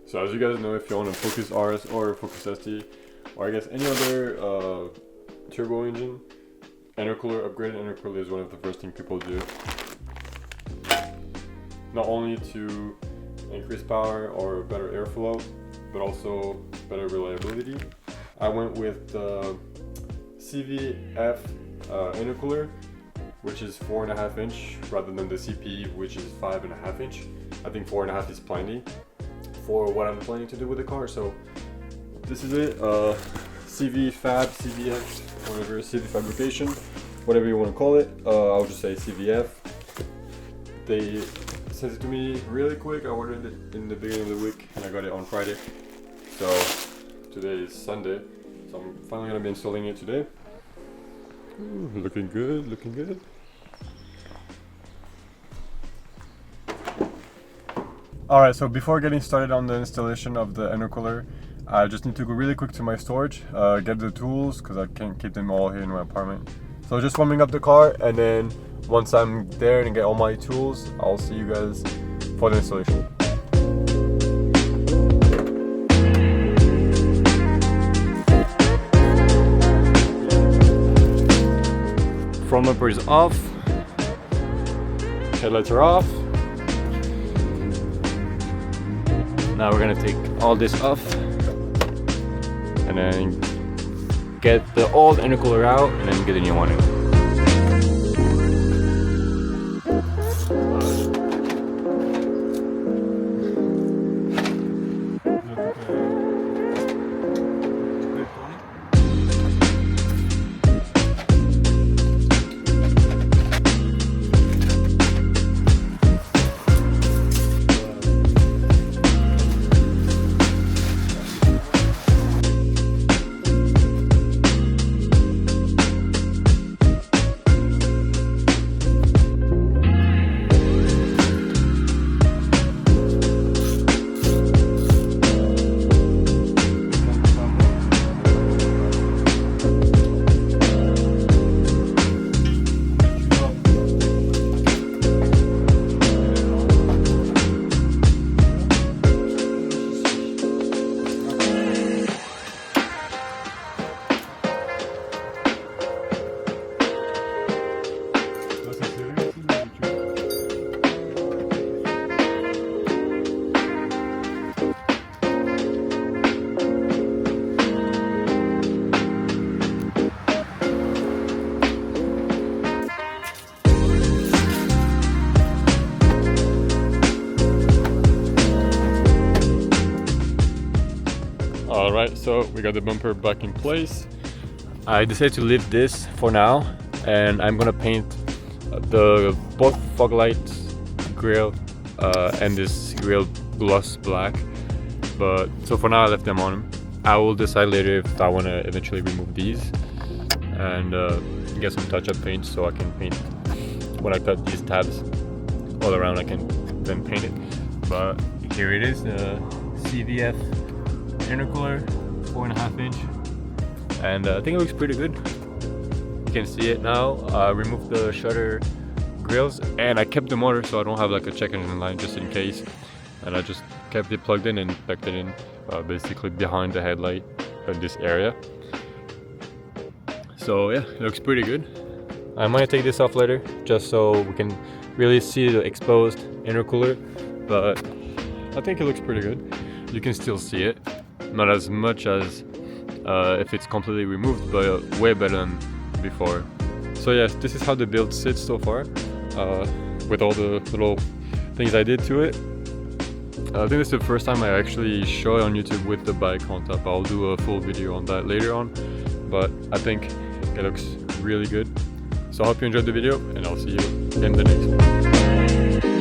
So as you guys know, if you own a Focus RS or a Focus ST, or I guess any other turbo engine, intercooler, upgraded intercooler is one of the first things people do. Not only to increase power or better airflow, but also better reliability. I went with the CVF intercooler, which is 4.5 inch rather than the CPE, which is 5.5 inch. I think 4.5 is plenty for what I'm planning to do with the car. So this is it. CV Fab, CVF, whatever, CV Fabrication, whatever you want to call it. I'll just say CVF. They sent it to me really quick. I ordered it in the beginning of the week and I got it on Friday. So today is Sunday. So I'm finally gonna be installing it today. Ooh, looking good, looking good. Alright, so before getting started on the installation of the intercooler, I just need to go really quick to my storage, get the tools, because I can't keep them all here in my apartment. So just warming up the car, and then once I'm there and get all my tools, I'll see you guys for the installation. Front bumper is off, headlights are off. Now we're gonna take all this off and then get the old intercooler out and then get a new one in. Alright, so we got the bumper back in place. I decided to leave this for now, and I'm gonna paint the both fog lights grille and this grille gloss black. But so for now I left them on. I will decide later if I want to eventually remove these and get some touch-up paint so I can paint when I cut these tabs all around. I can then paint it. But here it is, the CVF intercooler, 4.5 inch, and I think it looks pretty good. You can see it now. I removed the shutter grills and I kept the motor so I don't have like a check engine line just in case, and I just kept it plugged in and tucked it in basically behind the headlight in this area. So yeah, it looks pretty good. I might take this off later just so we can really see the exposed intercooler, but I think it looks pretty good. You can still see it. Not as much as if it's completely removed, but way better than before. So yes, this is how the build sits so far, with all the little things I did to it. I think it's the first time I actually show it on YouTube with the bike on top. I'll do a full video on that later on, but I think it looks really good. So I hope you enjoyed the video, and I'll see you in the next one.